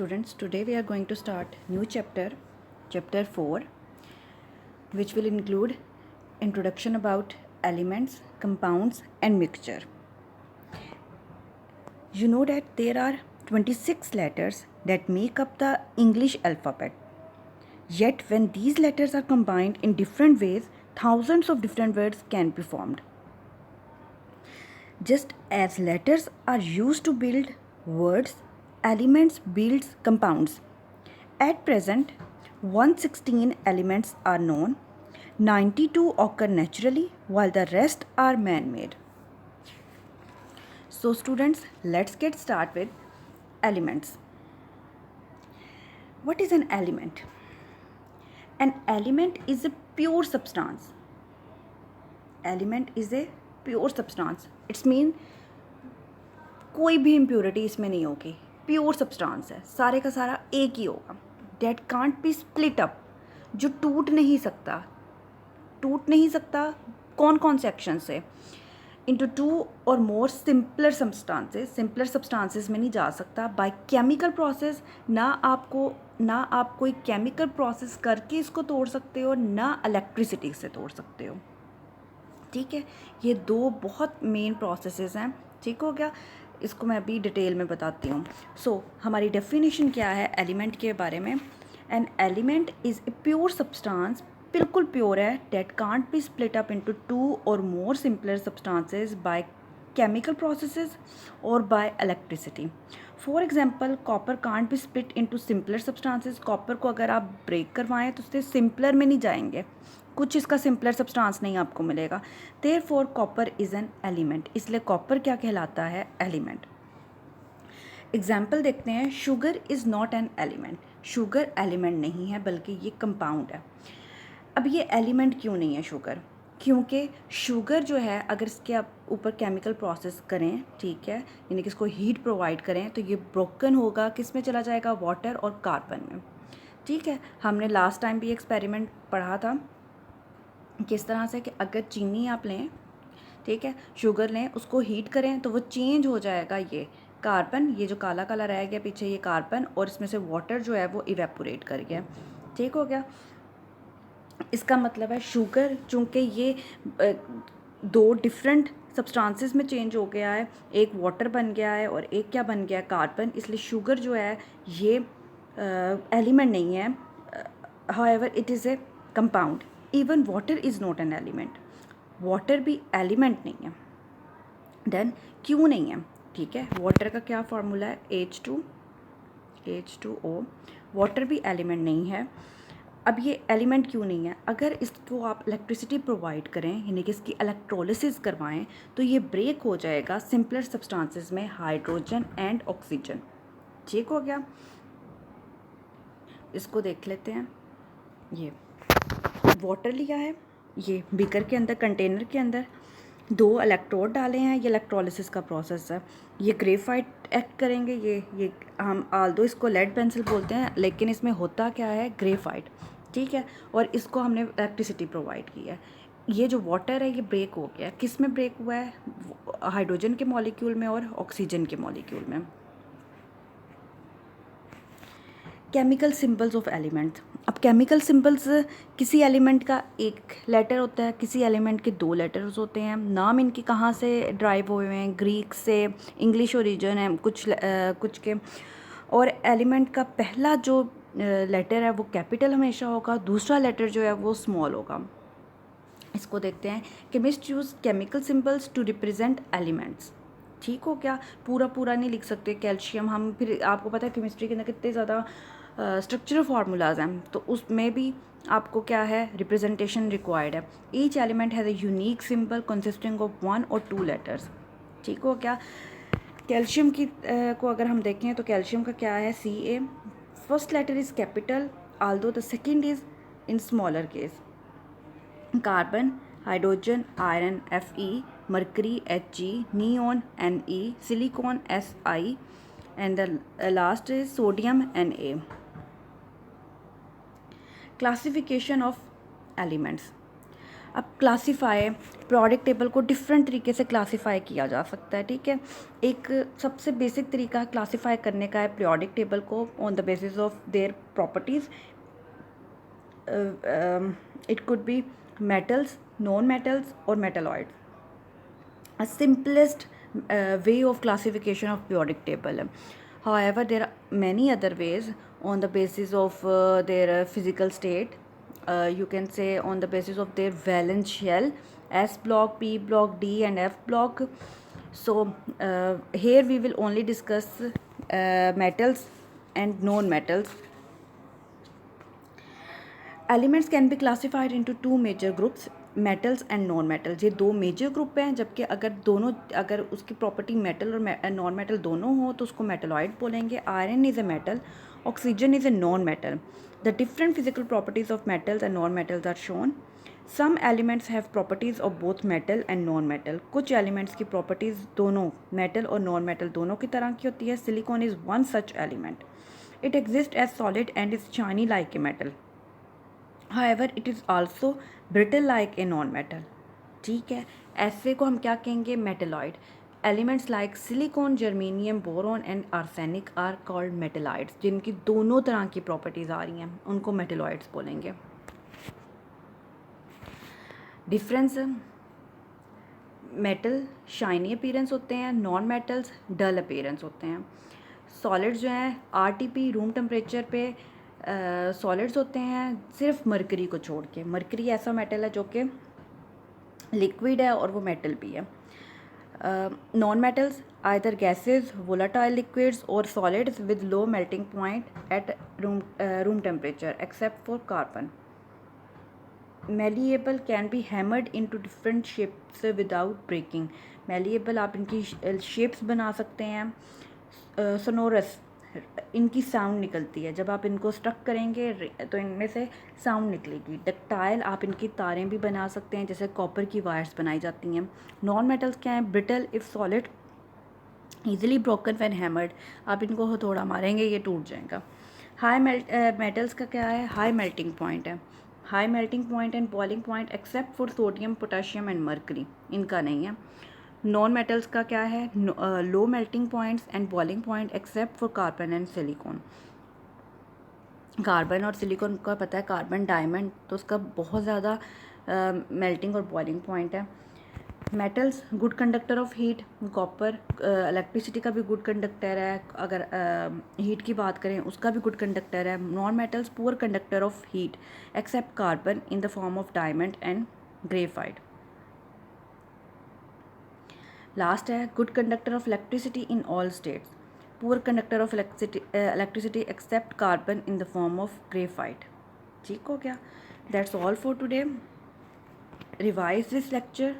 students, today we are going to start new chapter 4, which will include introduction about elements, compounds and mixture. You know that there are 26 letters that make up the English alphabet. Yet when these letters are combined in different ways, thousands of different words can be formed. Just as letters are used to build words, elements builds compounds. At present, 116 elements are known, 92 occur naturally while the rest are man-made. So students, let's get started with elements. What is an element? An element is a pure substance. Element is a pure substance. It's mean कोई भी impurity इसमें नहीं होगी. Pure substance है, सारे का सारा एक ही होगा. That can't be split up, जो टूट नहीं सकता कौन कौन से एक्शन से, इंटू टू और मोर सिंपलर सब्सटेंसेस में नहीं जा सकता बाय केमिकल प्रोसेस. ना आप कोई केमिकल प्रोसेस करके इसको तोड़ सकते हो, ना इलेक्ट्रिसिटी से तोड़ सकते हो. ठीक है, ये दो बहुत मेन प्रोसेसेस हैं. ठीक हो गया, इसको मैं अभी डिटेल में बताती हूँ. हमारी डेफिनेशन क्या है एलिमेंट के बारे में. An element is a pure substance, बिल्कुल प्योर है, that can't be split up into two और more simpler substances by chemical processes और by electricity. For example, copper can't be split into simpler substances. Copper को अगर आप break करवाएं तो उससे सिंपलर में नहीं जाएंगे, कुछ इसका सिंपलर सब्सटेंस नहीं आपको मिलेगा. Therefore copper is an element, इसलिए कॉपर क्या कहलाता है, एलिमेंट. एग्जाम्पल देखते हैं. Sugar is not an element. Sugar element नहीं है बल्कि ये कंपाउंड है. अब ये एलिमेंट क्यों नहीं है शुगर? क्योंकि शुगर जो है अगर इसके आप ऊपर केमिकल प्रोसेस करें, ठीक है, यानी कि इसको हीट प्रोवाइड करें, तो ये ब्रोकन होगा, किस में चला जाएगा, वाटर और कार्बन में. ठीक है, हमने लास्ट टाइम भी एक्सपेरिमेंट पढ़ा था किस तरह से कि अगर चीनी आप लें, ठीक है, शुगर लें, उसको हीट करें तो वो चेंज हो जाएगा, ये कार्बन, ये जो काला काला रह गया पीछे ये कार्बन, और इसमें से वाटर जो है वो इवेपोरेट कर गया. ठीक हो गया. इसका मतलब है शुगर चूँकि ये दो डिफरेंट सब्सटेंसेस में चेंज हो गया है, एक वाटर बन गया है और एक क्या बन गया, कार्बन, इसलिए शुगर जो है ये एलिमेंट नहीं है. However it is a compound. Even water is not an element. Water भी एलिमेंट नहीं है. देन क्यों नहीं है? ठीक है, वाटर का क्या फार्मूला है, H2O. वाटर भी एलिमेंट नहीं है. अब ये एलिमेंट क्यों नहीं है? अगर इसको आप इलेक्ट्रिसिटी प्रोवाइड करें, यानी कि इसकी इलेक्ट्रोलिसिस करवाएं, तो ये ब्रेक हो जाएगा सिंपलर सब्सटेंसेस में, हाइड्रोजन एंड ऑक्सीजन. ठीक हो गया. इसको देख लेते हैं. ये वाटर लिया है, ये बीकर के अंदर, कंटेनर के अंदर 2 इलेक्ट्रोड डाले हैं, ये इलेक्ट्रोलिसिस का प्रोसेस है. ये ग्रेफाइट एक्ट करेंगे, ये हम आल्दो इसको लेड पेंसिल बोलते हैं, लेकिन इसमें होता क्या है, ग्रेफाइट. ठीक है, और इसको हमने इलेक्ट्रिसिटी प्रोवाइड की है. ये जो वाटर है ये ब्रेक हो गया. किस में ब्रेक हुआ है, हाइड्रोजन के मॉलिक्यूल में और ऑक्सीजन के मॉलिक्यूल में. Chemical symbols of elements. अब केमिकल सिंबल्स, किसी एलिमेंट का एक लेटर होता है, किसी एलिमेंट के 2 लेटर्स होते हैं. नाम इनके कहाँ से ड्राइव हुए हैं, ग्रीक से, इंग्लिश ओरिजिन है कुछ के. और एलिमेंट का पहला जो लेटर है वो कैपिटल हमेशा होगा, दूसरा लेटर जो है वो स्मॉल होगा. इसको देखते हैं. Chemist use chemical symbols to represent elements. ठीक हो गया. पूरा नहीं लिख सकते. कैल्शियम, हम फिर आपको पता है केमिस्ट्री के अंदर कितने ज़्यादा स्ट्रक्चरल फार्मूलाज हैं, तो उसमें भी आपको क्या है, रिप्रेजेंटेशन रिक्वायर्ड है. Each element has a unique symbol consisting of 1 और 2 लेटर्स. ठीक हो गया. कैल्शियम की को अगर हम देखें तो कैल्शियम का क्या है, Ca. First letter is capital, although the second is in smaller case. Carbon, hydrogen, iron, Fe, mercury, Hg, neon, Ne, silicon, Si, and the last is sodium, Na. Classification of elements. अब classify, periodic table को different तरीके से classify किया जा सकता है, ठीक है। एक सबसे बेसिक तरीका क्लासीफाई करने का है पीरियोडिक टेबल को on the basis of their properties. It could be metals, non-metals or metalloids. A simplest way of classification of periodic table. However, there are many other ways on the basis of their physical state. You can say on the basis of their valence shell, S block, P block, D and F block. So here we will only discuss metals and non-metals. Elements can be classified into two major groups, metals and non metals. ये दो major group हैं, जबकि अगर उसकी property metal और non metal दोनों हो तो उसको मेटलॉइड बोलेंगे. Iron is a metal, oxygen is a non metal. The different physical properties of metals and non metals are shown. Some elements have properties of both metal and non metal. कुछ elements की properties दोनों metal और non metal दोनों की तरह की होती है. Silicon is one such element. It exist as solid and is shiny like a metal. However, it is also brittle like a non-metal. ठीक है, ऐसे को हम क्या कहेंगे? Metalloid. Elements like silicon, germanium, boron and arsenic are called metalloids. जिनकी दोनों तरह की प्रॉपर्टीज़ आ रही हैं उनको मेटलॉइड्स बोलेंगे. डिफरेंस, मेटल शाइनी अपीयरेंस होते हैं, नॉन मेटल्स डल अपीयरेंस होते हैं. सॉलिड्स जो हैं आरटीपी रूम टेम्परेचर पे सॉलिड्स होते हैं सिर्फ मरकरी को छोड़ के. मरकरी ऐसा मेटल है जो कि लिक्विड है और वो मेटल भी है. Non metals either gases, volatile liquids और solids with low melting point at room temperature except for carbon. Malleable can be hammered into different shapes without breaking. Malleable आप इनकी शेप्स बना सकते हैं. सोनोरस, इनकी साउंड निकलती है. जब आप इनको स्ट्रक करेंगे तो इनमें से साउंड निकलेगी. डक्टाइल, आप इनकी तारें भी बना सकते हैं जैसे कॉपर की वायर्स बनाई जाती हैं. नॉन मेटल्स क्या हैं? Brittle if solid, easily broken when hammered. आप इनको हथौड़ा मारेंगे ये टूट जाएगा. हाई मेटल्स का क्या है? हाई मेल्टिंग पॉइंट है. High melting point and boiling point except for sodium, potassium and mercury. इनका नहीं है. नॉन मेटल्स का क्या है? Low melting points and boiling point accept for carbon and silicon. Carbon और सिलिकॉन का पता है, कार्बन डायमंड, तो उसका बहुत ज़्यादा मेल्टिंग और बॉइलिंग पॉइंट है. Metals good conductor of heat. Copper electricity का भी गुड कंडक्टर है. अगर हीट की बात करें उसका भी गुड कंडक्टर है. Non metals poor conductor of heat except carbon in the form of diamond and graphite. Last है good conductor of electricity in all states. Poor conductor of electricity except carbon in the form of graphite. ठीक हो गया. That's all for today. Revise this lecture.